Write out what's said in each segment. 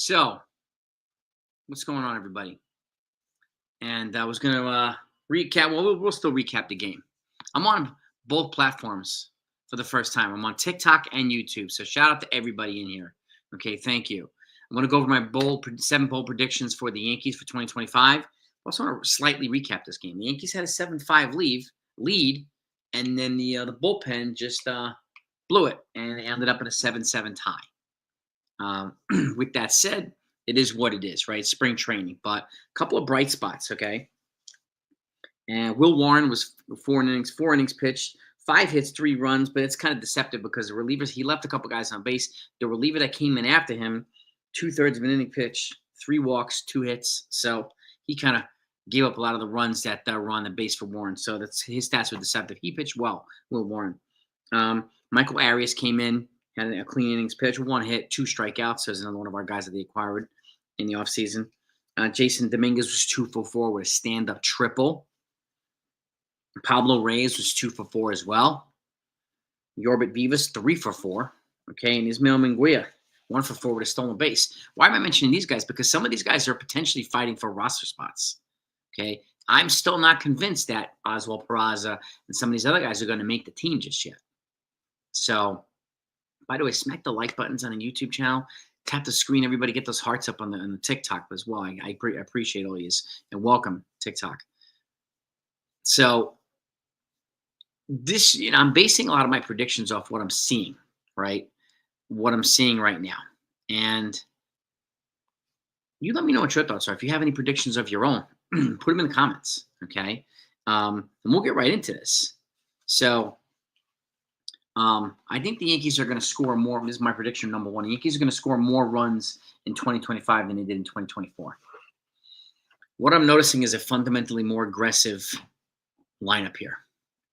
So, what's going on, everybody? And I was going to recap. Well, we'll still recap the game. I'm on both platforms for the first time. I'm on TikTok and YouTube. So, shout out to everybody in here. Okay, thank you. I'm going to go over my seven bold predictions for the Yankees for 2025. I also want to slightly recap this game. The Yankees had a 7-5 lead, and then the bullpen just blew it, and it ended up in a 7-7 tie. With that said, it is what it is, right? Spring training, but a couple of bright spots, okay? And Will Warren was four innings pitched, 5 hits, 3 runs, but it's kind of deceptive because the relievers, he left a couple guys on base. The reliever that came in after him, 2/3 of an inning pitch, 3 walks, 2 hits. So he kind of gave up a lot of the runs that were on the base for Warren. So that's his stats were deceptive. He pitched well, Will Warren. Michael Arias came in, had a clean innings pitch, 1 hit, 2 strikeouts. So there's another one of our guys that they acquired in the offseason. Jason Dominguez was 2 for 4 with a stand-up triple. Pablo Reyes was 2 for 4 as well. Yorbit Vivas, 3 for 4. Okay, and Ismael Minguia, 1 for 4 with a stolen base. Why am I mentioning these guys? Because some of these guys are potentially fighting for roster spots. Okay, I'm still not convinced that Oswald Peraza and some of these other guys are going to make the team just yet. So, by the way, smack the like buttons on the YouTube channel. Tap the screen, everybody. Get those hearts up on the TikTok as well. I appreciate all yous, and welcome TikTok. So this, I'm basing a lot of my predictions off what I'm seeing, right? What I'm seeing right now, and you let me know what your thoughts are. If you have any predictions of your own, put them in the comments, okay? And we'll get right into this. So. I think the Yankees are going to score more. This is my prediction number one. The Yankees are going to score more runs in 2025 than they did in 2024. What I'm noticing is a fundamentally more aggressive lineup here,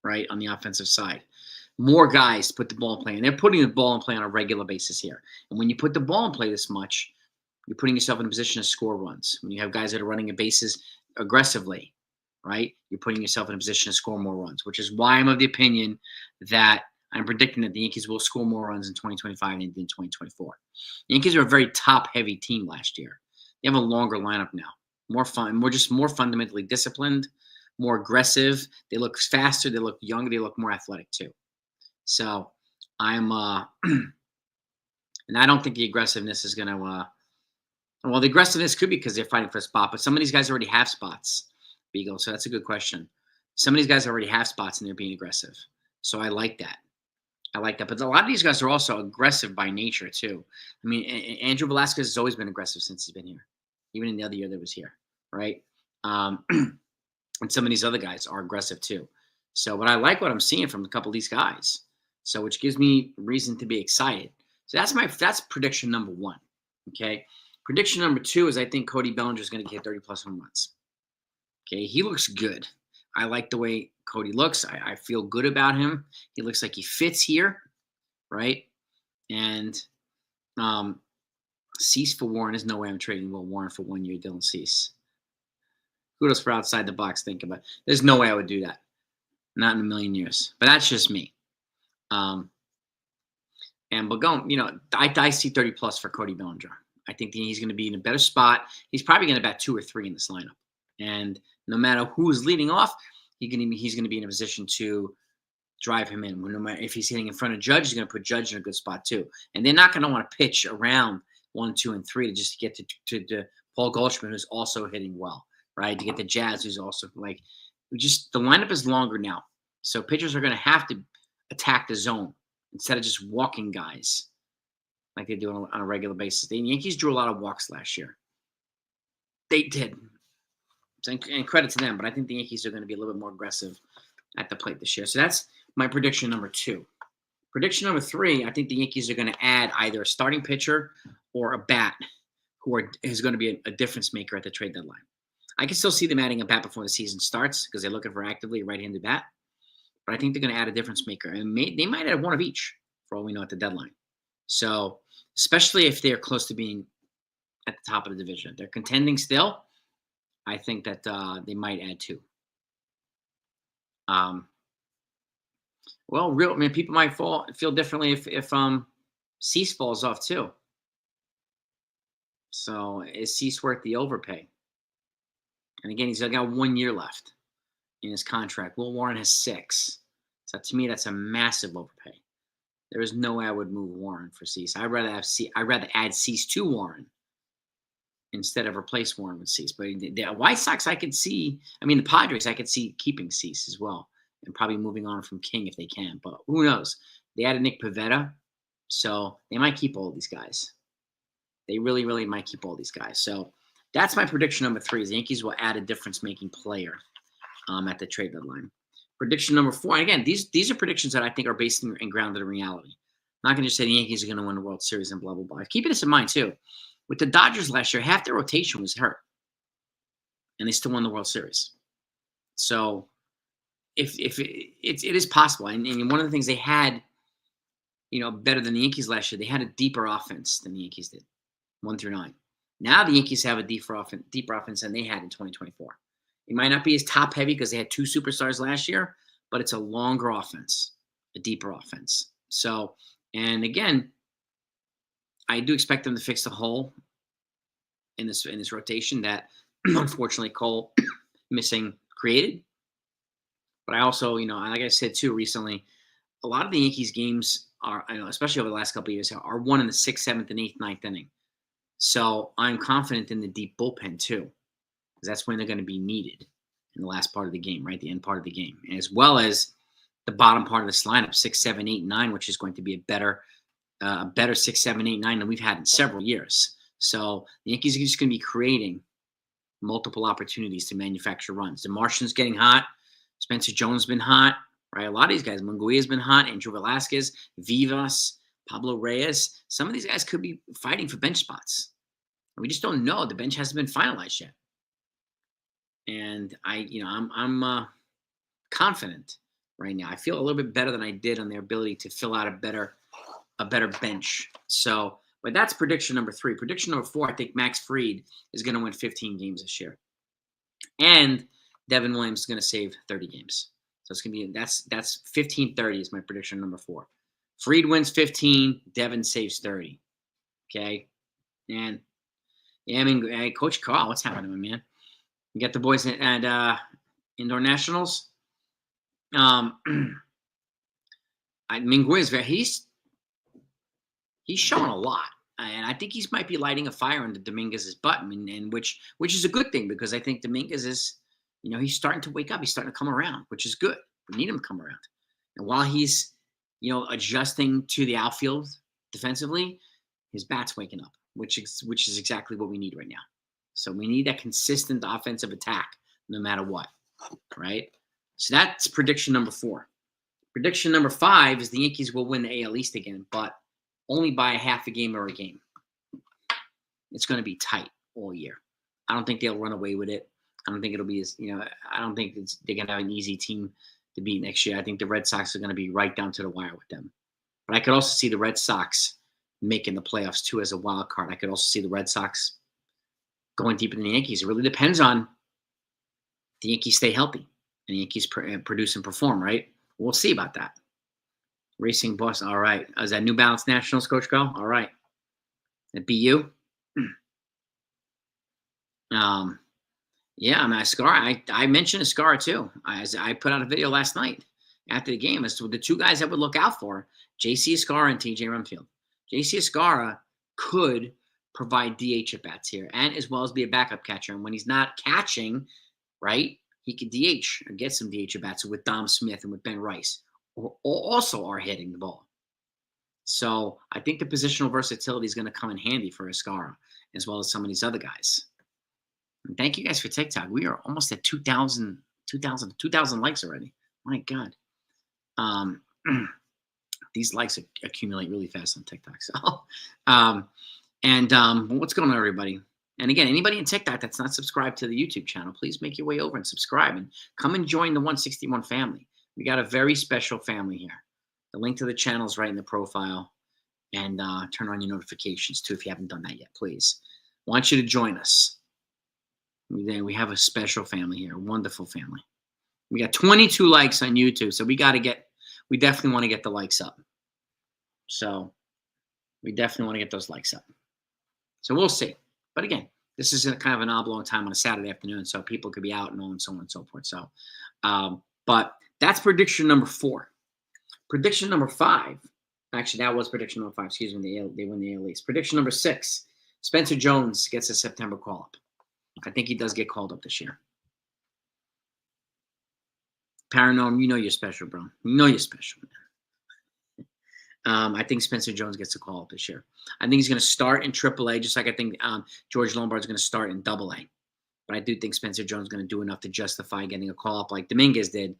right, on the offensive side. More guys put the ball in play, and they're putting the ball in play on a regular basis here. And when you put the ball in play this much, you're putting yourself in a position to score runs. When you have guys that are running the bases aggressively, right, you're putting yourself in a position to score more runs, which is why I'm of the opinion that I'm predicting that the Yankees will score more runs in 2025 than they did in 2024. The Yankees are a very top-heavy team last year. They have a longer lineup now, more fun, more fundamentally disciplined, more aggressive. They look faster. They look younger. They look more athletic too. So I'm, and I don't think the aggressiveness is going to. Well, the aggressiveness could be because they're fighting for a spot, but some of these guys already have spots, Beagle. So that's a good question. Some of these guys already have spots and they're being aggressive. So I like that. But a lot of these guys are also aggressive by nature, too. I mean, Andrew Velasquez has always been aggressive since he's been here, even in the other year that was here, right? And some of these other guys are aggressive, too. So, but I like what I'm seeing from a couple of these guys, so which gives me reason to be excited. So that's prediction number one, okay? Prediction number two is I think Cody Bellinger is going to get 30-plus home runs. Okay, he looks good. I like the way Cody looks. I feel good about him. He looks like he fits here, right? And Cease for Warren. There's no way I'm trading Will Warren for 1 year Dylan Cease. Kudos for outside the box thinking about it. There's no way I would do that. Not in a million years. But that's just me. But I see 30-plus for Cody Bellinger. I think he's going to be in a better spot. He's probably going to bat 2 or 3 in this lineup. And no matter who is leading off, he's going to be in a position to drive him in. No matter if he's hitting in front of Judge, he's going to put Judge in a good spot too. And they're not going to want to pitch around 1, 2, and 3 to just get to Paul Goldschmidt, who's also hitting well, right? To get the Jazz, who's also the lineup is longer now. So pitchers are going to have to attack the zone instead of just walking guys like they do on a regular basis. The Yankees drew a lot of walks last year. They did. And credit to them, but I think the Yankees are going to be a little bit more aggressive at the plate this year. So that's my prediction number 2. Prediction number 3, I think the Yankees are going to add either a starting pitcher or a bat who is going to be a difference maker at the trade deadline. I can still see them adding a bat before the season starts because they're looking for actively a right-handed bat. But I think they're going to add a difference maker. And they might add one of each for all we know at the deadline. So especially if they're close to being at the top of the division. They're contending still. I think that they might add 2. People might feel differently if Cease falls off too. So is Cease worth the overpay? And again, he's got 1 year left in his contract. Will Warren has 6. So to me, that's a massive overpay. There is no way I would move Warren for Cease. I'd rather add Cease to Warren instead of replace Warren with Cease. But the White Sox, I could see. I mean, the Padres, I could see keeping Cease as well and probably moving on from King if they can. But who knows? They added Nick Pivetta, so they might keep all these guys. They really, really might keep all these guys. So that's my prediction number 3. Is the Yankees will add a difference-making player at the trade deadline. Prediction number 4. And again, these are predictions that I think are based and grounded in reality. I'm not going to just say the Yankees are going to win the World Series and blah, blah, blah. Keep this in mind, too. With the Dodgers last year, half their rotation was hurt, and they still won the World Series. So if it is possible, and one of the things they had, better than the Yankees last year, they had a deeper offense than the Yankees did, 1 through 9. Now the Yankees have a deeper offense than they had in 2024. It might not be as top heavy because they had 2 superstars last year, but it's a longer offense, a deeper offense. So, and again, I do expect them to fix the hole in this rotation that unfortunately Cole missing created. But I also, like I said too recently, a lot of the Yankees games are, especially over the last couple of years, are won in the 6th, 7th, and 8th, 9th inning. So I'm confident in the deep bullpen too, because that's when they're going to be needed in the last part of the game, right? The end part of the game, as well as the bottom part of this lineup, 6, 7, 8, 9, which is going to be a better 6, 7, 8, 9 than we've had in several years. So the Yankees are just going to be creating multiple opportunities to manufacture runs. The Martian's getting hot. Spencer Jones has been hot, right? A lot of these guys, Munguia's been hot. Andrew Velasquez, Vivas, Pablo Reyes. Some of these guys could be fighting for bench spots. We just don't know. The bench hasn't been finalized yet. And I'm confident right now. I feel a little bit better than I did on their ability to fill out a better bench. So, but that's prediction number 3. Prediction number 4, I think Max Fried is going to win 15 games this year, and Devin Williams is going to save 30 games. So it's going to be that's 15-30 is my prediction number 4. Fried wins 15, Devin saves 30. Okay, and yeah, I mean, hey, Coach Carl, what's happening, man? You got the boys at Indoor Nationals. Minguez, he's showing a lot, and I think he might be lighting a fire under Dominguez's butt, and which is a good thing, because I think Dominguez is, he's starting to wake up. He's starting to come around, which is good. We need him to come around. And while he's, adjusting to the outfield defensively, his bat's waking up, which is exactly what we need right now. So we need that consistent offensive attack no matter what, right? So that's prediction number 4. Prediction number 5 is the Yankees will win the AL East again, but only by a half a game or a game. It's going to be tight all year. I don't think they'll run away with it. I don't think it'll be as, I don't think they're going to have an easy team to beat next year. I think the Red Sox are going to be right down to the wire with them. But I could also see the Red Sox making the playoffs too as a wild card. I could also see the Red Sox going deeper than the Yankees. It really depends on the Yankees stay healthy and the Yankees produce and perform, right? We'll see about that. Racing Boston. All right. Is that New Balance Nationals, Coach Go? All right. That be you? Yeah, I mean, Escara. I mentioned Escara too. I put out a video last night after the game as to the 2 guys I would look out for: J.C. Escara and T.J. Rumfield. J.C. Escara could provide DH at bats here, and as well as be a backup catcher. And when he's not catching, right, he could DH or get some DH at bats with Dom Smith and with Ben Rice, or also are hitting the ball. So I think the positional versatility is going to come in handy for Escara, as well as some of these other guys. And thank you guys for TikTok. We are almost at 2,000 likes already. My God. These likes accumulate really fast on TikTok. So, what's going on, everybody? And again, anybody in TikTok that's not subscribed to the YouTube channel, please make your way over and subscribe and come and join the 161 family. We got a very special family here. The link to the channel is right in the profile. And turn on your notifications too if you haven't done that yet, please. I want you to join us. We have a special family here, a wonderful family. We got 22 likes on YouTube, so we definitely want to get the likes up. So we definitely want to get those likes up. So we'll see. But again, this is a kind of an oblong time on a Saturday afternoon, so people could be out and so on and so forth. So, but that's prediction number 4. Prediction number 5. Actually, that was prediction number 5. Excuse me. They win the AL East. Prediction number 6. Spencer Jones gets a September call up. I think he does get called up this year. Paranorm, you know you're special, bro. You know you're special, man. I think Spencer Jones gets a call up this year. I think he's going to start in AAA, just like I think George Lombard's going to start in AA. But I do think Spencer Jones is going to do enough to justify getting a call up like Dominguez did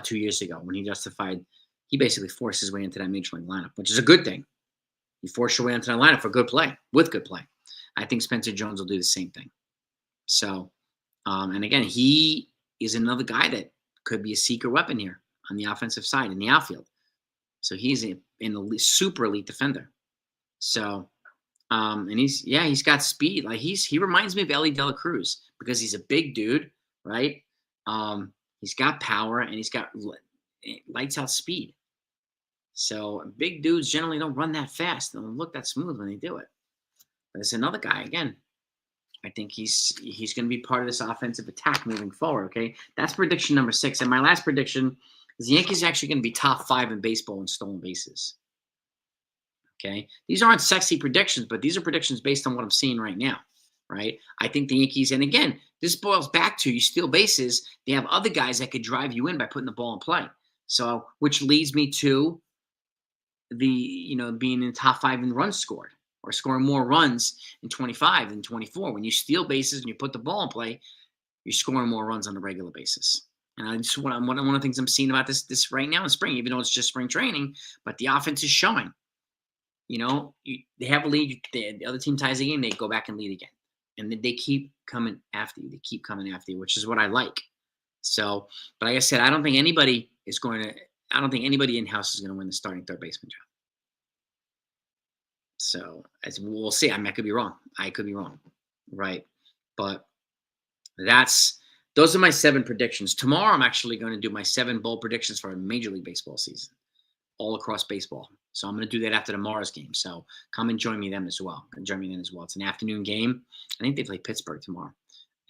2 years ago when he basically forced his way into that major league lineup, which is a good thing. You force your way into that lineup for good play, with good play. I think Spencer Jones will do the same thing. So, and again, he is another guy that could be a secret weapon here on the offensive side in the outfield. So he's an super elite defender. So, and he's got speed. Like he reminds me of Ellie De La Cruz because he's a big dude, right? He's got power and he's got lights out speed. So big dudes generally don't run that fast. They don't look that smooth when they do it. But it's another guy again. I think he's going to be part of this offensive attack moving forward. Okay, that's prediction number 6. And my last prediction is the Yankees are actually going to be top 5 in baseball in stolen bases. Okay, these aren't sexy predictions, but these are predictions based on what I'm seeing right now. Right, I think the Yankees, and again, this boils back to you steal bases. They have other guys that could drive you in by putting the ball in play. So, which leads me to being in the top 5 in runs scored, or scoring more runs in 25 than 24. When you steal bases and you put the ball in play, you're scoring more runs on a regular basis. And one of the things I'm seeing about this right now in spring, even though it's just spring training, but the offense is showing. They have a lead. The other team ties the game, they go back and lead again. And they keep coming after you. They keep coming after you, which is what I like. So, but like I said, I don't think anybody in-house is going to win the starting third baseman job. So as we'll see, I could be wrong. I could be wrong, right? But those are my 7 predictions. Tomorrow, I'm actually going to do my 7 bold predictions for a Major League Baseball season, all across baseball. So I'm going to do that after tomorrow's game. So come and join me then as well. It's an afternoon game. I think they play Pittsburgh tomorrow,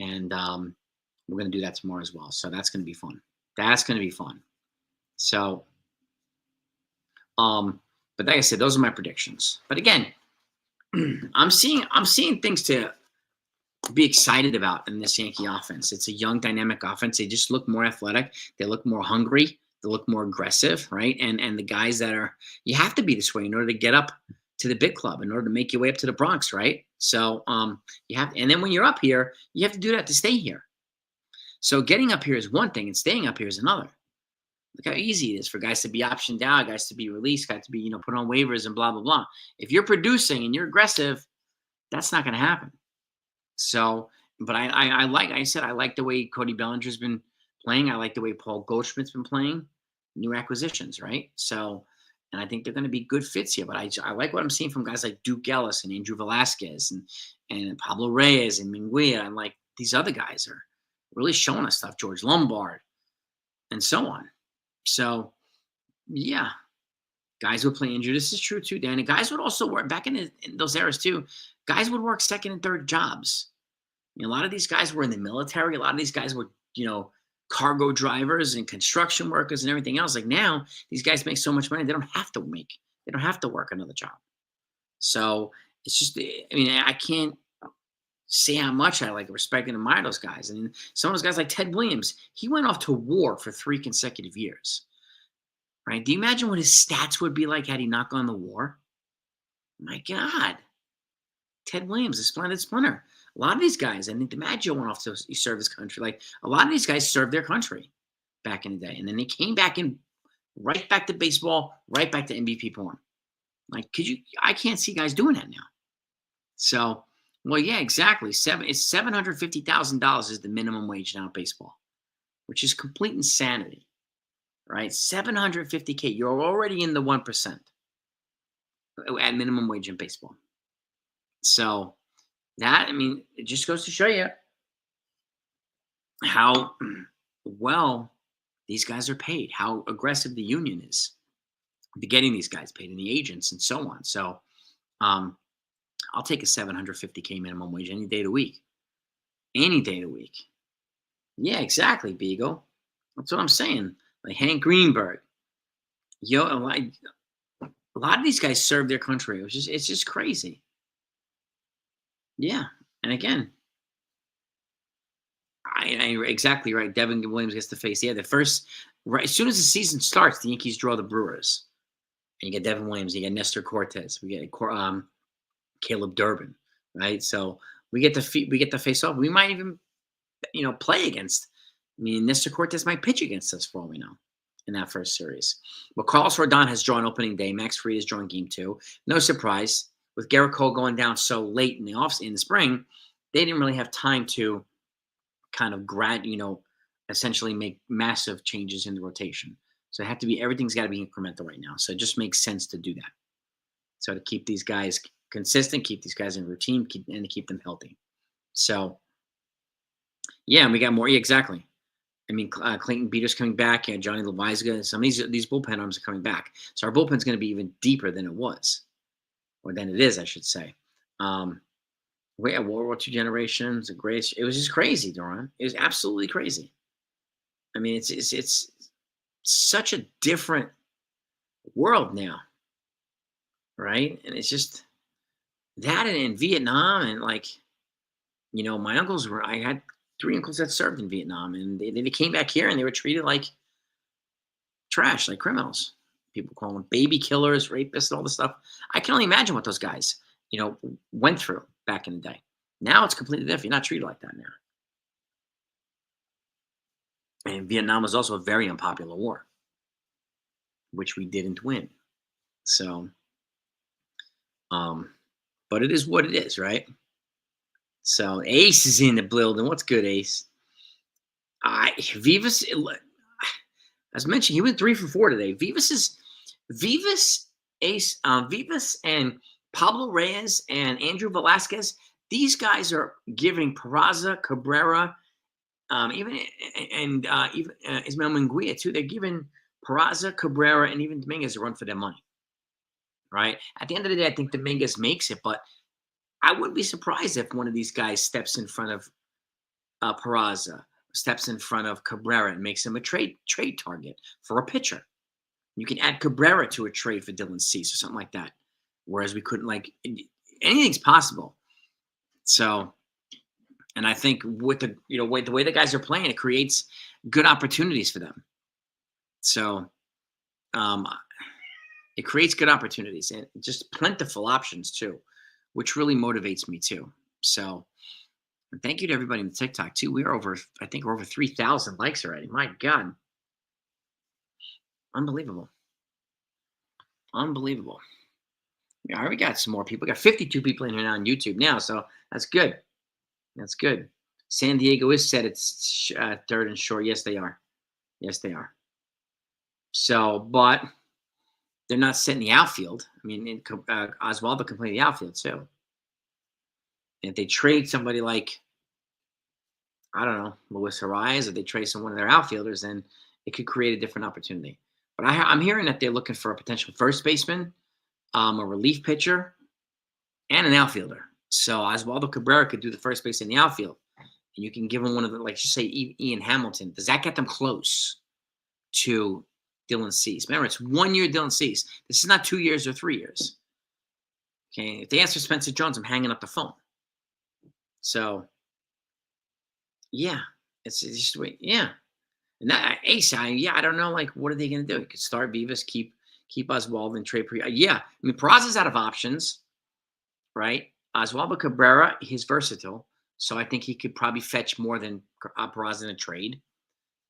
and we're going to do that tomorrow as well. So that's going to be fun. So, but like I said, those are my predictions. But again, I'm seeing things to be excited about in this Yankee offense. It's a young, dynamic offense. They just look more athletic. They look more hungry. They look more aggressive, right? And the guys you have to be this way in order to get up to the big club, in order to make your way up to the Bronx, right? So you have, and then when you're up here, you have to do that to stay here. So getting up here is one thing, and staying up here is another. Look how easy it is for guys to be optioned out, guys to be released, guys to be put on waivers and blah blah blah. If you're producing and you're aggressive, that's not going to happen. So, but I like the way Cody Bellinger's been playing. I like the way Paul Goldschmidt's been playing. New acquisitions, right? So, and I think they're going to be good fits here. But I like what I'm seeing from guys like Duke Ellis and Andrew Velasquez and Pablo Reyes and Minguia. And like these other guys are really showing us stuff. George Lombard and so on. So, yeah, guys would play injured. This is true too, Dan. And guys would also work back in those eras too. Guys would work second and third jobs. A lot of these guys were in the military. A lot of these guys were, cargo drivers and construction workers and everything else. Like now, these guys make so much money they don't have to work another job. So it's just, I can't say how much I respect and admire those guys. Some of those guys like Ted Williams, he went off to war for 3 consecutive years. Right? Do you imagine what his stats would be like had he not gone to war? My God. Ted Williams, a splendid splinter. A lot of these guys, I think DiMaggio went off to serve his country. Like a lot of these guys served their country back in the day. And then they came back right back to baseball, right back to MVP porn. Like, I can't see guys doing that now. So, well, yeah, exactly. It's $750,000 is the minimum wage now in baseball, which is complete insanity, right? $750K. You're already in the 1% at minimum wage in baseball. So that, it just goes to show you how well these guys are paid, how aggressive the union is to getting these guys paid and the agents and so on. So, I'll take a 750K minimum wage any day of the week. Any day of the week. Yeah, exactly, Beagle. That's what I'm saying. Like Hank Greenberg. Yo, a lot of these guys serve their country. It's just crazy. Yeah. And again, exactly right. Devin Williams gets to face. Yeah, the first right as soon as the season starts, the Yankees draw the Brewers. And you get Devin Williams, you get Nestor Cortez, we get Caleb Durbin, right? So we get to face off. We might even play against. I mean, Nestor Cortez might pitch against us for all we know in that first series. But Carlos Rodon has drawn opening day. Max Fried has drawn game 2. No surprise with Garrett Cole going down so late in the spring, they didn't really have time to kind of essentially make massive changes in the rotation. So it had to be everything's got to be incremental right now. So it just makes sense to do that. So to keep these guys consistent, keep these guys in routine, and to keep them healthy. So yeah, and we got more. Yeah, exactly. I mean, Clayton Beater's coming back, and Johnny Loizaga. Some of these bullpen arms are coming back. So our bullpen's going to be even deeper than it was, or than it is, I should say. We had World War II generations, it was just crazy, Doran. It was absolutely crazy. I mean, it's such a different world now, right? And it's just that, and in Vietnam, and my uncles I had 3 uncles that served in Vietnam, and they came back here and they were treated like trash, like criminals. People call them baby killers, rapists, and all this stuff. I can only imagine what those guys, went through back in the day. Now it's completely different. You're not treated like that now. And Vietnam was also a very unpopular war, which we didn't win. So, but it is what it is, right? So Ace is in the building. What's good, Ace? Vivas, as mentioned, he went 3 for 4 today. Vivas, Ace, Vivas, and Pablo Reyes and Andrew Velasquez. These guys are giving Peraza, Cabrera, even Ismael Munguia too. They're giving Peraza, Cabrera, and even Dominguez a run for their money. Right? At the end of the day, I think Dominguez makes it, but I wouldn't be surprised if one of these guys steps in front of Peraza, steps in front of Cabrera, and makes him a trade target for a pitcher. You can add Cabrera to a trade for Dylan Cease or something like that. Whereas we couldn't, anything's possible. So, and I think with the way the guys are playing, it creates good opportunities for them. So, it creates good opportunities and just plentiful options too, which really motivates me too. So, thank you to everybody in the TikTok too. We're over 3,000 likes already. My God, unbelievable. Yeah, I already got some more people. We got 52 people in here now on YouTube now, so that's good. That's good. San Diego is set it's third and short. Yes, they are. So, but they're not set in the outfield. I mean, Oswaldo can play the outfield too. And if they trade somebody like, I don't know, Luis Arias, or they trade some one of their outfielders, then it could create a different opportunity. But I'm hearing that they're looking for a potential first baseman, a relief pitcher, and an outfielder. So Oswaldo Cabrera could do the first base in the outfield. And you can give him one of the, just say Ian Hamilton. Does that get them close to Dylan Cease? Remember, it's 1 year Dylan Cease. This is not 2 years or 3 years. Okay, if they ask for Spencer Jones, I'm hanging up the phone. So, yeah, it's just wait, yeah. And that Ace, I don't know, what are they going to do? You could start Vivas, keep Oswaldo, and trade. Yeah, I mean, Peraza's out of options, right? Oswaldo Cabrera, he's versatile, so I think he could probably fetch more than Peraza in a trade.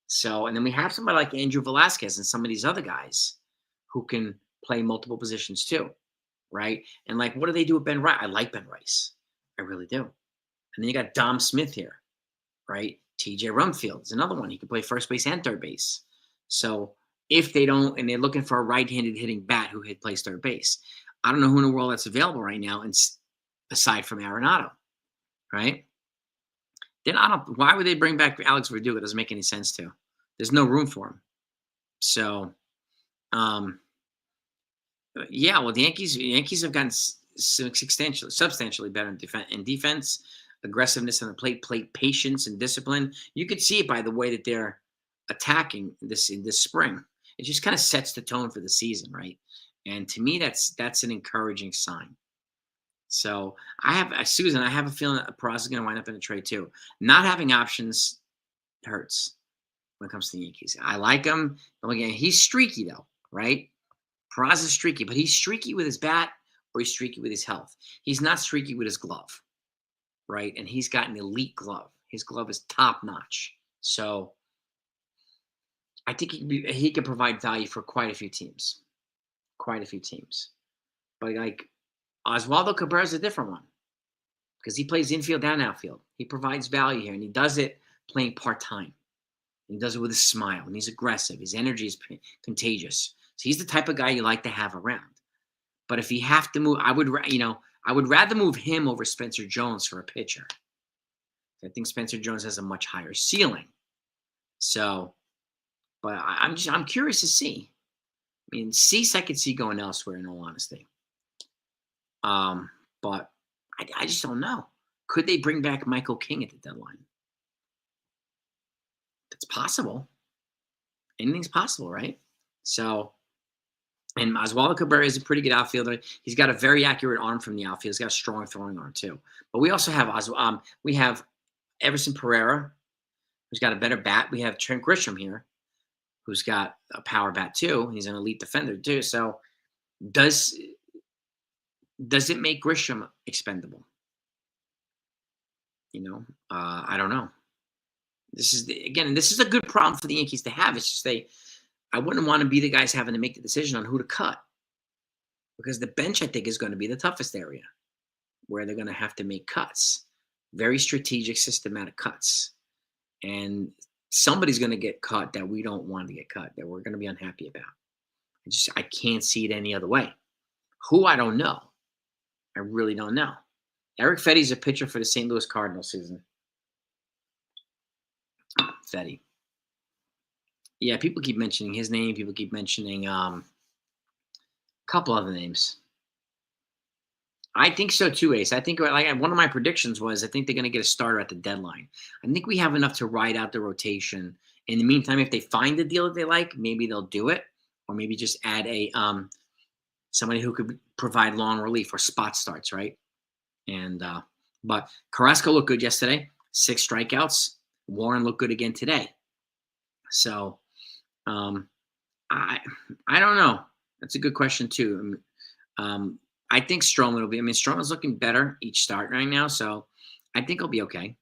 So, and then we have somebody like Andrew Velasquez and some of these other guys who can play multiple positions too, right? And what do they do with Ben Rice? I like Ben Rice, I really do. And then you got Dom Smith here, right? TJ Rumfield is another one. He can play first base and third base. So if they don't, and they're looking for a right-handed hitting bat who plays third base, I don't know who in the world that's available right now, and aside from Arenado, right? Then why would they bring back Alex Verdugo? It doesn't make any sense to. There's no room for him. So, yeah. Well, the Yankees have gotten substantially better in defense, aggressiveness on the plate patience and discipline. You could see it by the way that they're attacking this in this spring. It just kind of sets the tone for the season, right? And to me, that's an encouraging sign. So Susan, I have a feeling that Peraza is going to wind up in a trade too. Not having options hurts when it comes to the Yankees. I like him. Again, he's streaky though, right? Peraza is streaky, but he's streaky with his bat or he's streaky with his health. He's not streaky with his glove, right? And he's got an elite glove. His glove is top notch. So I think he could provide value for quite a few teams. Quite a few teams. But like Oswaldo Cabrera is a different one because he plays infield and outfield. He provides value here, and he does it playing part-time. He does it with a smile, and he's aggressive. His energy is contagious. So he's the type of guy you like to have around. But if you have to move, I would rather move him over Spencer Jones for a pitcher. I think Spencer Jones has a much higher ceiling. So, but I'm curious to see. I mean, Cease I could see going elsewhere, in all honesty. But I just don't know. Could they bring back Michael King at the deadline? It's possible. Anything's possible, right? So, and Oswaldo Cabrera is a pretty good outfielder. He's got a very accurate arm from the outfield. He's got a strong throwing arm too. But we also have we have Everson Pereira, who's got a better bat. We have Trent Grisham here, who's got a power bat too. He's an elite defender too. So, does it make Grisham expendable? I don't know. This is a good problem for the Yankees to have. It's just I wouldn't want to be the guys having to make the decision on who to cut, because the bench I think is going to be the toughest area where they're going to have to make cuts, very strategic, systematic cuts, and somebody's going to get cut that we don't want to get cut, that we're going to be unhappy about. I can't see it any other way. Who, I don't know. I really don't know. Eric Fetty's a pitcher for the St. Louis Cardinals, Susan. Fetty. Yeah, people keep mentioning his name. People keep mentioning a couple other names. I think so too, Ace. I think one of my predictions was I think they're going to get a starter at the deadline. I think we have enough to ride out the rotation. In the meantime, if they find a deal that they like, maybe they'll do it, or maybe just add a somebody who could provide long relief or spot starts, right? And but Carrasco looked good yesterday, 6 strikeouts. Warren looked good again today. So I don't know. That's a good question too. I think Stroman will be. I mean, Stroman's looking better each start right now, so I think he'll be okay.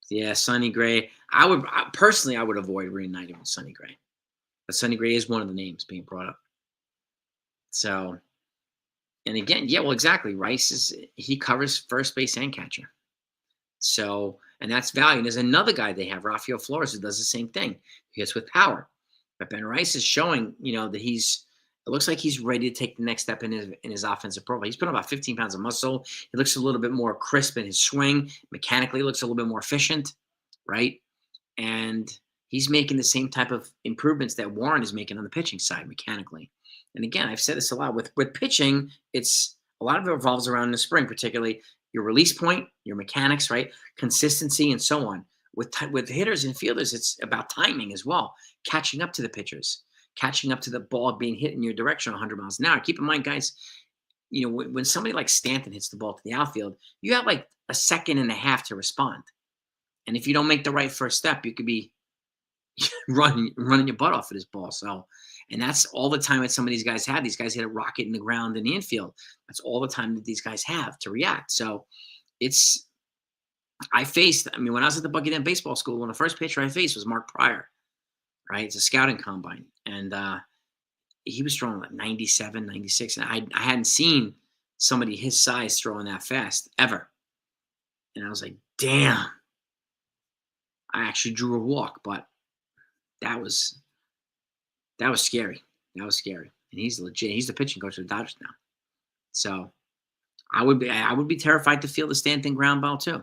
Yeah, Sonny Gray. I would avoid reuniting with Sonny Gray, but Sonny Gray is one of the names being brought up. So, and again, yeah, well, exactly. He covers first base and catcher. So, and that's value. And there's another guy they have, Rafael Flores, who does the same thing. He hits with power. But Ben Rice is showing, that it looks like he's ready to take the next step in his offensive profile. He's put on about 15 pounds of muscle. He looks a little bit more crisp in his swing. Mechanically, looks a little bit more efficient, right? And he's making the same type of improvements that Warren is making on the pitching side mechanically. And again, I've said this a lot. With pitching, a lot of it revolves around the spring, particularly your release point, your mechanics, right? Consistency, and so on. With hitters and fielders, it's about timing as well, catching up to the pitchers, catching up to the ball being hit in your direction 100 miles an hour. Keep in mind, guys, when somebody like Stanton hits the ball to the outfield, you have like a second and a half to respond. And if you don't make the right first step, you could be running your butt off of this ball. So, and that's all the time that some of these guys have. These guys hit a rocket in the ground in the infield. That's all the time that these guys have to react. So when I was at the Buckeye baseball school, one of the first pitcher I faced was Mark Pryor, right? It's a scouting combine. And he was throwing like 97, 96. And I hadn't seen somebody his size throwing that fast ever. And I was like, damn. I actually drew a walk, but that was scary. That was scary. And he's legit. He's the pitching coach of the Dodgers now. So I would be terrified to feel the Stanton ground ball too.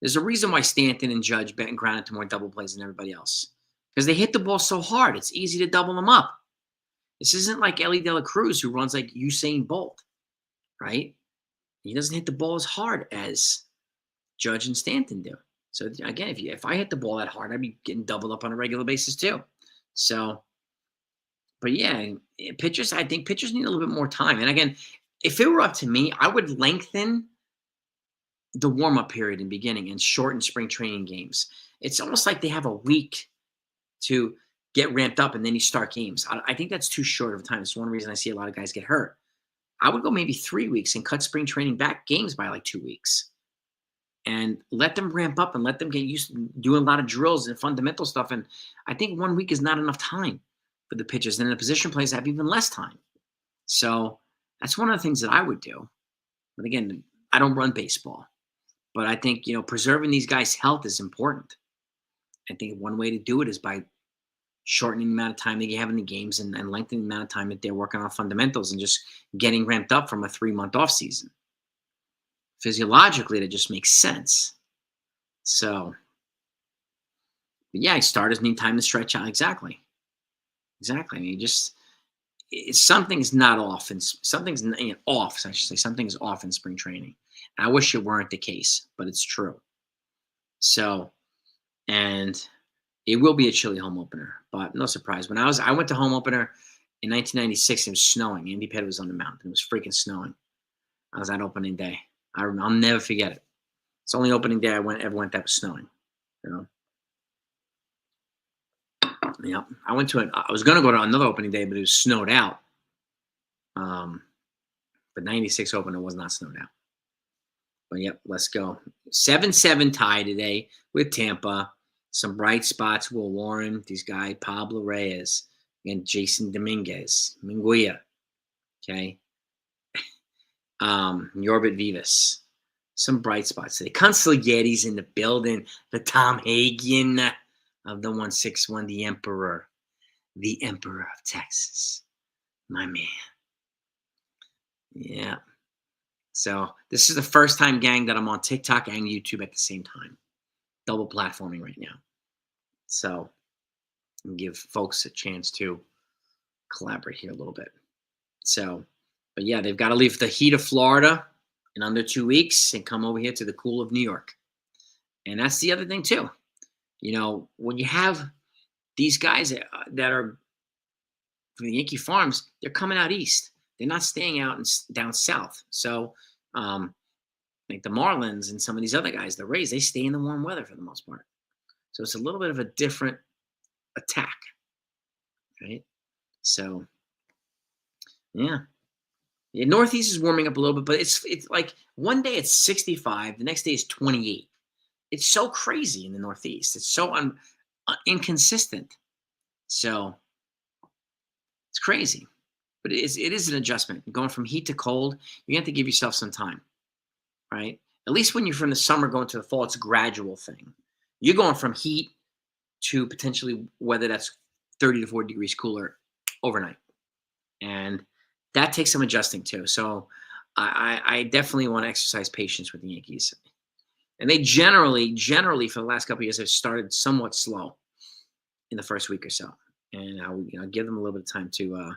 There's a reason why Stanton and Judge grounded to more double plays than everybody else. Because they hit the ball so hard. It's easy to double them up. This isn't like Ellie De La Cruz who runs like Usain Bolt, right? He doesn't hit the ball as hard as Judge and Stanton do. So again, if I hit the ball that hard, I'd be getting doubled up on a regular basis too. So, but yeah, pitchers. I think pitchers need a little bit more time. And again, if it were up to me, I would lengthen the warm up period in beginning and shorten spring training games. It's almost like they have a week to get ramped up and then you start games. I think that's too short of time. It's one reason I see a lot of guys get hurt. I would go maybe 3 weeks and cut spring training back games by like 2 weeks and let them ramp up and let them get used to doing a lot of drills and fundamental stuff. And I think 1 week is not enough time for the pitchers. And the position players have even less time. So that's one of the things that I would do. But again, I don't run baseball. But I think, preserving these guys' health is important. I think one way to do it is by shortening the amount of time they have in the games and lengthening the amount of time that they're working on fundamentals and just getting ramped up from a 3-month off season. Physiologically, that just makes sense. So, but yeah, starters need time to stretch out. Exactly. I mean, something's not off, and something's off. I should say something's off in spring training. I wish it weren't the case, but it's true. So, and it will be a chilly home opener, but no surprise. When I went to home opener in 1996, it was snowing. Andy Pettit was on the mound. It was freaking snowing. I was at opening day. I'll never forget it. It's the only opening day I ever went that was snowing. Yeah, I was going to go to another opening day, but it was snowed out. But 96 opener was not snowed out. But yep, let's go. 7-7 tie today with Tampa. Some bright spots: Will Warren, these guys, Pablo Reyes, and Jason Dominguez, Minguia. Okay. Norbert Vivas. Some bright spots today. Consigliere's in the building. The Tom Hagen of the 161, the Emperor of Texas. My man. Yeah. So this is the first time, gang, that I'm on TikTok and YouTube at the same time. Double platforming right now. So give folks a chance to collaborate here a little bit. So, but yeah, they've got to leave the heat of Florida in under 2 weeks and come over here to the cool of New York. And that's the other thing too. When you have these guys that are from the Yankee farms, they're coming out east. They're not staying out and down south. So, like the Marlins and some of these other guys, the Rays, they stay in the warm weather for the most part. So it's a little bit of a different attack, right? So, yeah. Northeast is warming up a little bit, but it's like one day it's 65, the next day is 28. It's so crazy in the Northeast. It's so inconsistent. So it's crazy, but it is an adjustment. Going from heat to cold, you have to give yourself some time, right? At least when you're from the summer going to the fall, it's a gradual thing. You're going from heat to potentially weather that's 30 to 40 degrees cooler overnight. And that takes some adjusting too. So I definitely want to exercise patience with the Yankees. And they generally for the last couple of years have started somewhat slow in the first week or so. And I'll give them a little bit of time to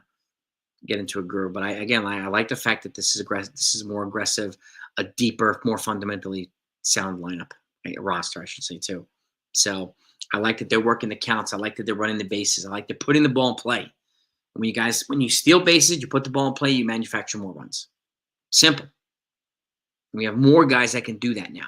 get into a groove. But I like the fact that this is aggressive. This is more aggressive, a deeper, more fundamentally sound lineup, roster, I should say too. So I like that they're working the counts. I like that they're running the bases. I like they're putting the ball in play. When you steal bases, you put the ball in play, you manufacture more runs. Simple. We have more guys that can do that now.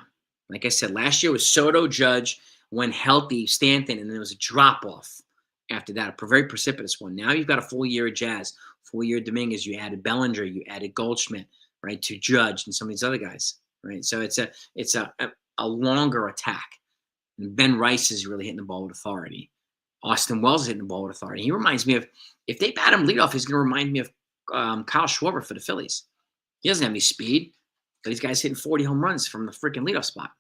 Like I said, last year was Soto, Judge, when healthy, Stanton, and then there was a drop-off after that, a very precipitous one. Now you've got a full year of Jazz, full year of Dominguez. You added Bellinger, you added Goldschmidt, right, to Judge and some of these other guys, right? So it's a longer attack. And Ben Rice is really hitting the ball with authority. Austin Wells is hitting the ball with authority. He reminds me of, if they bat him leadoff, he's going to remind me of Kyle Schwarber for the Phillies. He doesn't have any speed, but these guys hitting 40 home runs from the freaking leadoff spot.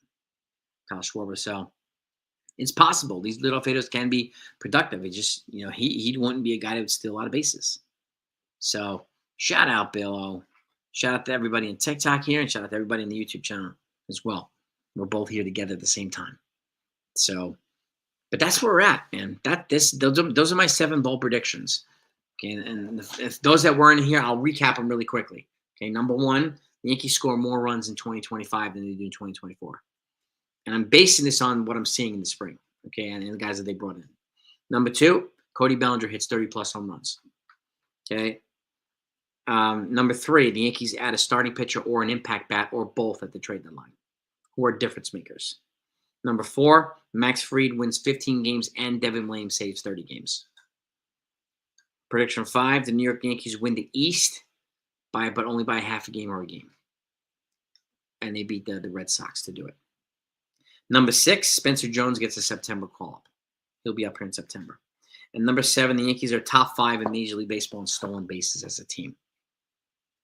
Kyle Schwarber. So it's possible. These leadoff hitters can be productive. It just, he wouldn't be a guy that would steal a lot of bases. So shout out, Bill O. Shout out to everybody in TikTok here, and shout out to everybody in the YouTube channel as well. We're both here together at the same time. So, but that's where we're at, man. Those are my 7 bold predictions. Okay, and if those that weren't here, I'll recap them really quickly. Okay, number one, the Yankees score more runs in 2025 than they do in 2024. And I'm basing this on what I'm seeing in the spring, okay, and the guys that they brought in. Number two, Cody Bellinger hits 30-plus home runs, okay. Number three, the Yankees add a starting pitcher or an impact bat or both at the trade deadline, who are difference makers. Number four, Max Fried wins 15 games and Devin Williams saves 30 games. Prediction 5, the New York Yankees win the East but only by half a game or a game. And they beat the Red Sox to do it. Number 6, Spencer Jones gets a September call-up. He'll be up here in September. And number 7, the Yankees are top 5 in Major League Baseball in stolen bases as a team.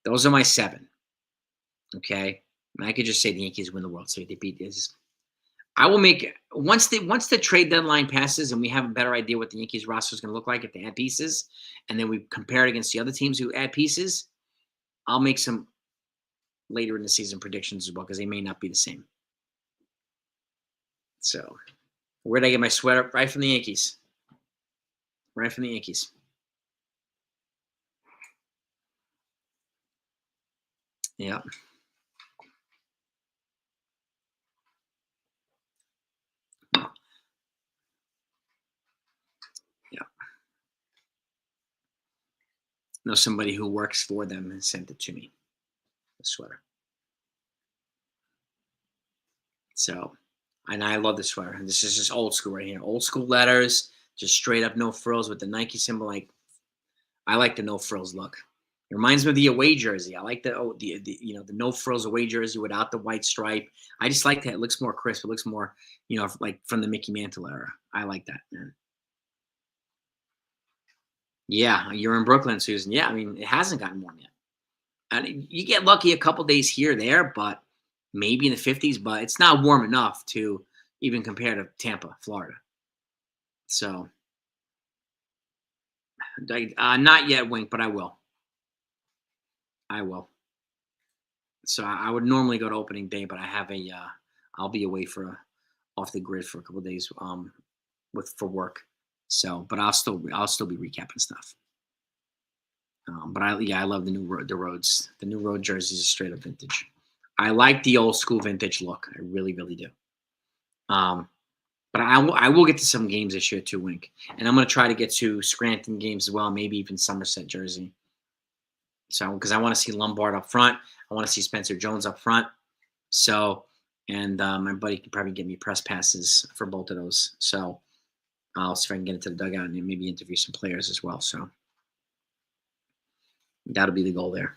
Those are my 7. Okay? I could just say the Yankees win the World Series. They beat this. I will make once the trade deadline passes and we have a better idea what the Yankees roster is going to look like if they add pieces, and then we compare it against the other teams who add pieces, I'll make some later in the season predictions as well because they may not be the same. So, where did I get my sweater? Right from the Yankees. Right from the Yankees. Yeah. Yeah. Know somebody who works for them and sent it to me. The sweater. So, and I love the sweater. And this is just old school right here. Old school letters, just straight up no frills with the Nike symbol. Like, I like the no frills look. It reminds me of the away jersey. I like the no frills away jersey without the white stripe. I just like that. It looks more crisp. It looks more, like from the Mickey Mantle era. I like that, man. Yeah, you're in Brooklyn, Susan. Yeah, I mean, it hasn't gotten warm yet. And you get lucky a couple days here or there, but maybe in the 50s, but it's not warm enough to even compare to Tampa, Florida. So, not yet, Wink, but I will. I will. So I would normally go to opening day, but I have I'll be away off the grid for a couple of days for work. So, but I'll still be recapping stuff. But I love the roads. The new road jerseys are straight up vintage. I like the old school vintage look. I really, really do. But I will get to some games this year too, Wink. And I'm going to try to get to Scranton games as well, maybe even Somerset, Jersey. So, because I want to see Lombard up front. I want to see Spencer Jones up front. So, and my buddy can probably get me press passes for both of those. So, I'll see if I can get into the dugout and maybe interview some players as well. So, that'll be the goal there.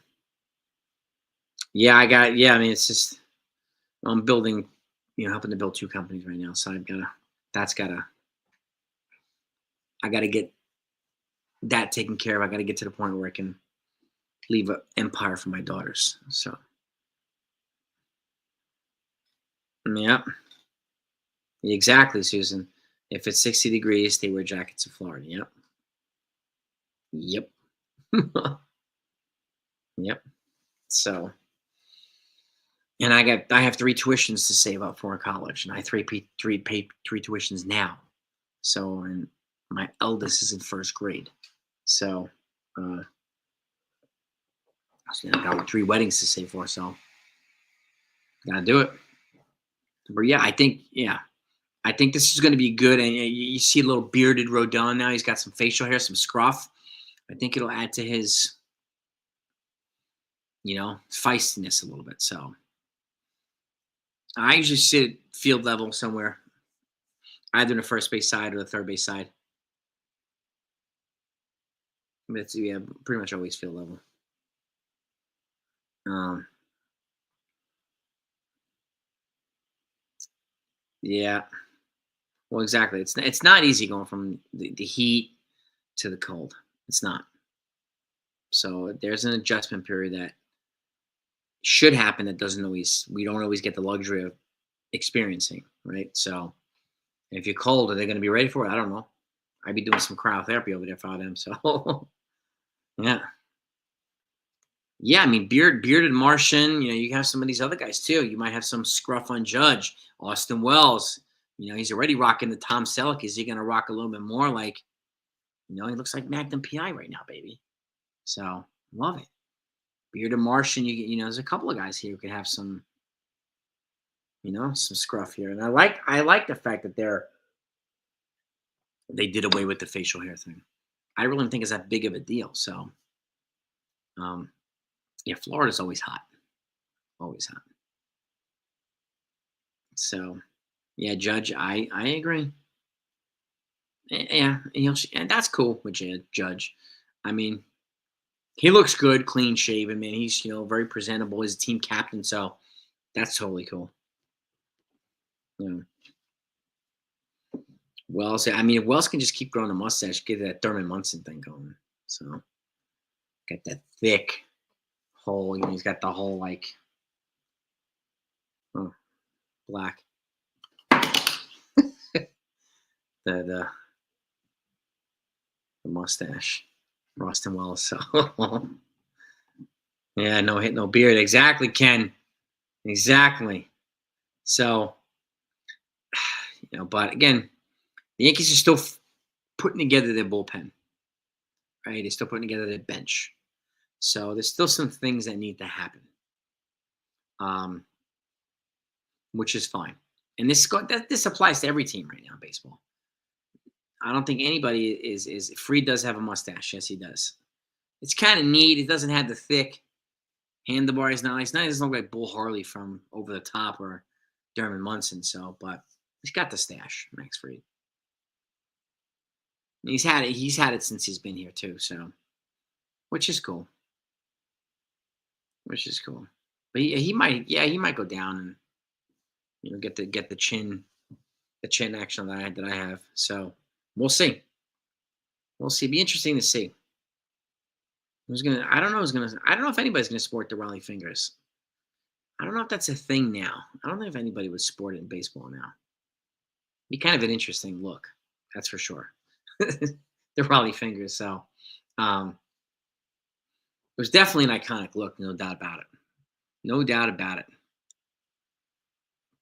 Yeah, I mean, it's just, I'm building, helping to build 2 companies right now. So I got to get that taken care of. I got to get to the point where I can leave an empire for my daughters. So, yeah, exactly, Susan. If it's 60 degrees, they wear jackets in Florida. Yep. Yep. So, and I have 3 tuitions to save up for college, and I pay 3 tuitions now. So, and my eldest is in 1st grade. So, I got 3 weddings to save for, so gotta do it. But yeah, I think this is going to be good. And you see a little bearded Rodon now. He's got some facial hair, some scruff. I think it'll add to his, feistiness a little bit. So I usually sit at field level somewhere, either in the first base side or the third base side. But it's, pretty much always field level. Yeah. Well, exactly. It's not easy going from the heat to the cold. It's not. So there's an adjustment period that should happen that we don't always get the luxury of experiencing, right? So if you're cold, are they going to be ready for it? I don't know. I'd be doing some cryotherapy over there for them. So yeah. Yeah, I mean, bearded Martian, you have some of these other guys too. You might have some scruff on Judge, Austin Wells. He's already rocking the Tom Selleck. Is he going to rock a little bit more? Like, He looks like Magnum PI right now, baby. So love it. Bearded Martian, there's a couple of guys here who could have some scruff here. And I like the fact that they did away with the facial hair thing. I really don't think it's that big of a deal. So um yeah, Florida's always hot. Always hot. So yeah, Judge, I agree. Yeah, and that's cool with Judge. I mean, he looks good, clean shaven, man. He's very presentable. He's a team captain, so that's totally cool. Yeah. Wells, I mean, if Wells can just keep growing a mustache, get that Thurman Munson thing going. So got that thick whole. He's got the whole like oh, black the the mustache, Roston Wells. So yeah, no hit, no beard. Exactly, Ken. Exactly. So but again, the Yankees are still putting together their bullpen, right? They're still putting together their bench. So there's still some things that need to happen, um, which is fine. And this applies to every team right now in baseball. I don't think anybody is Freed does have a mustache. Yes, he does. It's kind of neat. It doesn't have the thick handlebars. Now it's not. It doesn't look like Bull Harley from Over the Top or Dermot Munson. So, but he's got the stash, Max Freed. And he's had it. He's had it since he's been here too. So, which is cool. Which is cool. But he might. Yeah, he might go down and get the chin action that I have. So we'll see. We'll see. It'd be interesting to see. Who's gonna? I don't know. Who's gonna? I don't know if anybody's gonna sport the Raleigh fingers. I don't know if that's a thing now. I don't know if anybody would sport it in baseball now. Be kind of an interesting look, that's for sure. The Raleigh fingers. So, it was definitely an iconic look, no doubt about it. No doubt about it.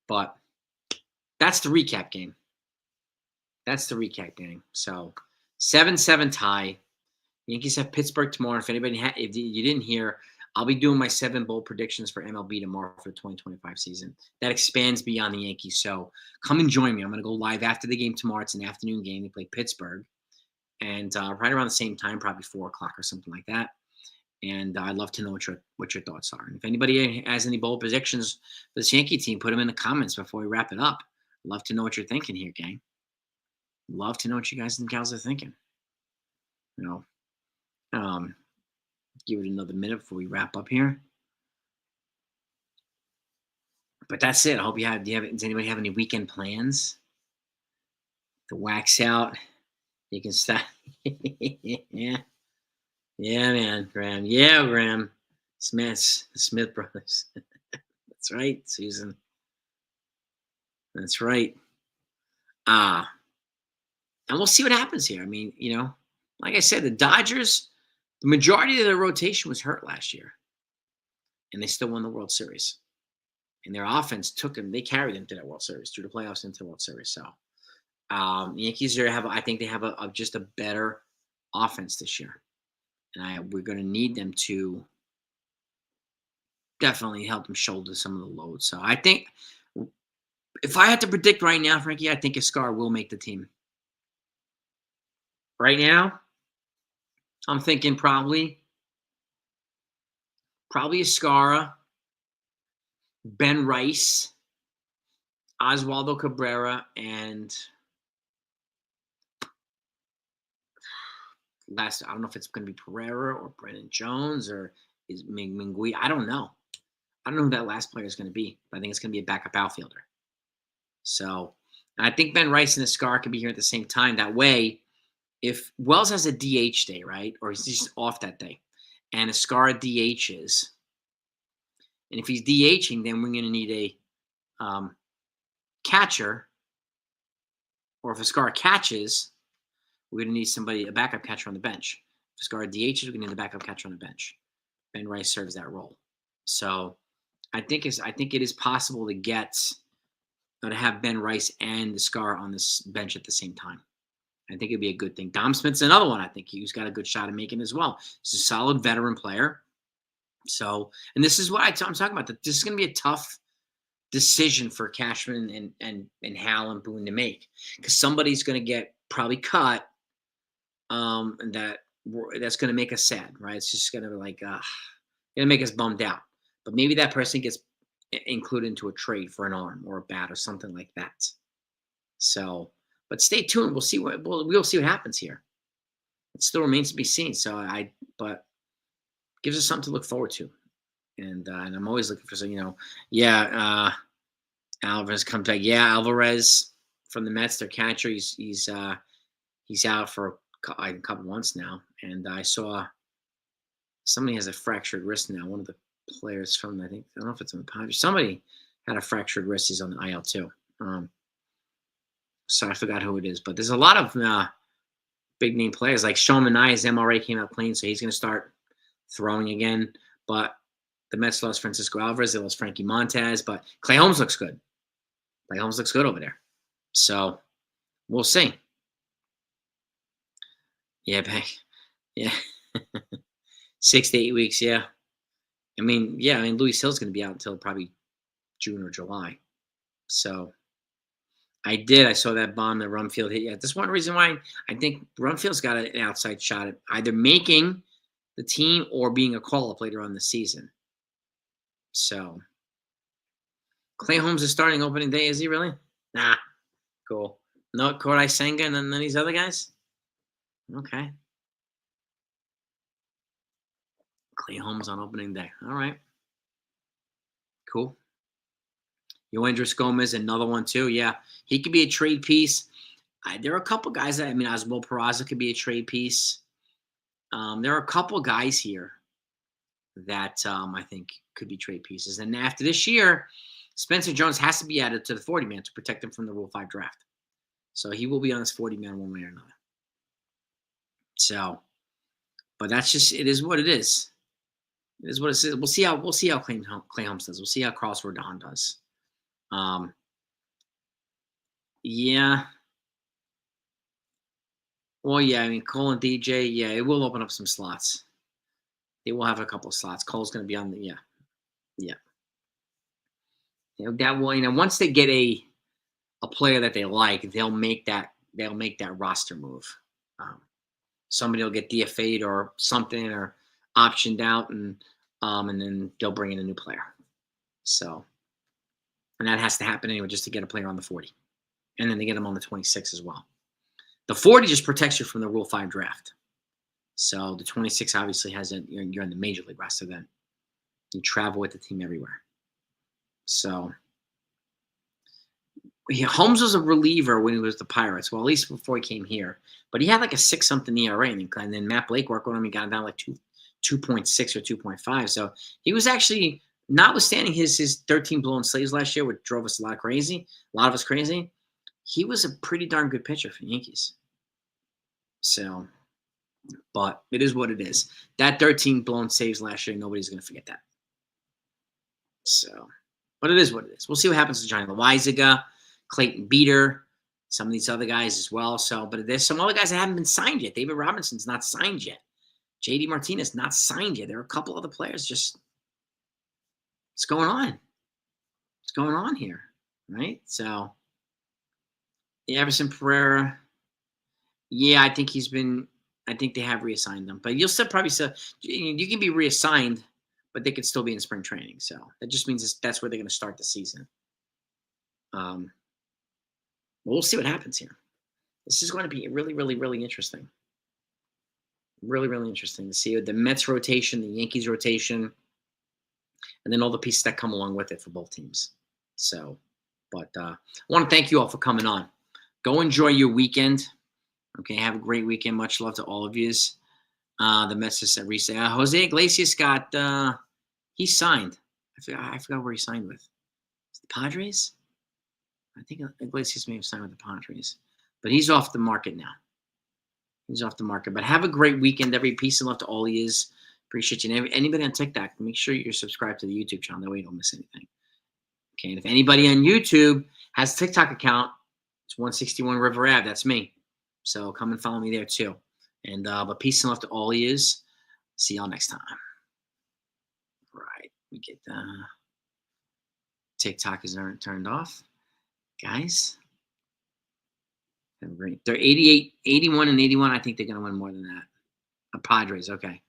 But that's the recap game. That's the recap game. So, 7-7 tie. Yankees have Pittsburgh tomorrow. If you didn't hear, I'll be doing my 7 bold predictions for MLB tomorrow for the 2025 season. That expands beyond the Yankees. So come and join me. I'm going to go live after the game tomorrow. It's an afternoon game. They play Pittsburgh, and right around the same time, probably 4 o'clock or something like that. And I'd love to know what your thoughts are. And if anybody has any bold predictions for this Yankee team, put them in the comments before we wrap it up. Love to know what you're thinking here, gang. Love to know what you guys and gals are thinking. Um, give it another minute before we wrap up here. But that's it. I hope does anybody have any weekend plans to wax out? You can start. Yeah. Yeah, man. Graham. Yeah, Graham. The Smith brothers. That's right, Susan. That's right. And we'll see what happens here. I mean, like I said, the Dodgers, the majority of their rotation was hurt last year, and they still won the World Series. And their offense they carried them to that World Series, through the playoffs into the World Series. So, Yankees I think they have just a better offense this year, and we're going to need them to definitely help them shoulder some of the load. So, I think if I had to predict right now, Frankie, I think Escar will make the team. Right now, I'm thinking probably Escara, Ben Rice, Oswaldo Cabrera, and I don't know if it's going to be Pereira or Brennan Jones or is Mingui. I don't know. I don't know who that last player is going to be, but I think it's going to be a backup outfielder. So I think Ben Rice and Escar could be here at the same time. That way, if Wells has a DH day, right, or he's just off that day, and Escar DHs, and if he's DHing, then we're going to need a catcher, or if Escar catches, we're going to need a backup catcher on the bench. If Escar DHs, we're going to need a backup catcher on the bench. Ben Rice serves that role. So I think it is possible to have Ben Rice and Escar on this bench at the same time. I think it'd be a good thing. Dom Smith's another one. I think he's got a good shot at making as well. He's a solid veteran player. So, and this is what I'm talking about. That this is going to be a tough decision for Cashman and Hal and Boone to make, because somebody's going to get probably cut, and that's going to make us sad, right? It's just going to be like, going to make us bummed out. But maybe that person gets included into a trade for an arm or a bat or something like that. So, but stay tuned. We'll see we'll see what happens here. It still remains to be seen. So but gives us something to look forward to. And I'm always looking for some, Alvarez comes back. Yeah, Alvarez from the Mets, their catcher, he's out for a couple months now. And I saw somebody has a fractured wrist now. One of the players from, I don't know if it's in the Padres. Somebody had a fractured wrist. He's on the IL too. So I forgot who it is, but there's a lot of big name players like Sean Manaea. His MRA came out clean, so he's going to start throwing again. But the Mets lost Francisco Alvarez. They lost Frankie Montez, but Clay Holmes looks good. Clay Holmes looks good over there. So we'll see. Yeah, yeah. 6 to 8 weeks, yeah. I mean, Louis Hill's going to be out until probably June or July. So I saw that bomb that Rumfield hit. Yeah, that's one reason why I think Rumfield's got an outside shot at either making the team or being a call-up later on the season. So Clay Holmes is starting opening day. Is he really? Nah. Cool. No, Kodai Senga and then these other guys? Okay. Clay Holmes on opening day. All right. Cool. Yoendris Gomez, another one too. Yeah, he could be a trade piece. There are a couple guys that, Oswald Peraza could be a trade piece. There are a couple guys here that I think could be trade pieces. And after this year, Spencer Jones has to be added to the 40-man to protect him from the Rule 5 draft. So he will be on his 40-man one way or another. So, but that's just, it is what it is. It is what it is. We'll see how Clay Holmes does. We'll see how Carlos Rodon does. Yeah. Well, yeah, Cole and DJ, yeah, it will open up some slots. They will have a couple of slots. Cole's going to be on the, yeah. That will, once they get a player that they like, they'll make that roster move. Somebody will get DFA'd or something or optioned out, and then they'll bring in a new player. So, and that has to happen anyway, just to get a player on the 40, and then they get them on the 26 as well. The 40 just protects you from the Rule 5 draft. So the 26 obviously you're in the major league roster then. You travel with the team everywhere. So Holmes was a reliever when he was the Pirates. Well, at least before he came here. But he had like a 6-something ERA, and then Matt Blake worked with him. He got him down like 2.6 or 2.5. So he was actually, notwithstanding his 13 blown saves last year, which drove us a lot of us crazy, he was a pretty darn good pitcher for the Yankees. So, but it is what it is. That 13 blown saves last year, nobody's going to forget that. So, but it is what it is. We'll see what happens to Johnny Loizaga, Clayton Beater, some of these other guys as well. So, but there's some other guys that haven't been signed yet. David Robinson's not signed yet. JD Martinez not signed yet. There are a couple other players just, what's going on? What's going on here, right? So, Everson Pereira, yeah, I think they have reassigned them. But you'll still probably you can be reassigned, but they could still be in spring training. So that just means that's where they're going to start the season. We'll see what happens here. This is going to be really, really, really interesting. Really, really interesting to see the Mets rotation, the Yankees rotation, and then all the pieces that come along with it for both teams. So, but I want to thank you all for coming on. Go enjoy your weekend. Okay, have a great weekend. Much love to all of you. The Mets just said recently. Jose Iglesias he signed. I forgot where he signed with. The Padres? I think Iglesias may have signed with the Padres. But he's off the market now. He's off the market. But have a great weekend. Every peace and love to all of you. Appreciate you. And anybody on TikTok, make sure you're subscribed to the YouTube channel. That way you don't miss anything. Okay, and if anybody on YouTube has a TikTok account, it's 161 River Ave. That's me. So come and follow me there too. And but peace and love to all of yous. See y'all next time. Right. We get the TikTok is turned off. Guys. Have a great. They're 88, 81, and 81. I think they're gonna win more than that. Padres, okay.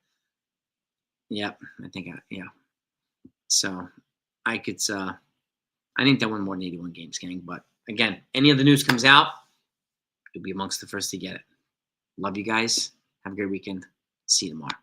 Yep. I think yeah. So I could I think they'll win more than 81 games, gang. But again, any of the news comes out, you'll be amongst the first to get it. Love you guys. Have a great weekend. See you tomorrow.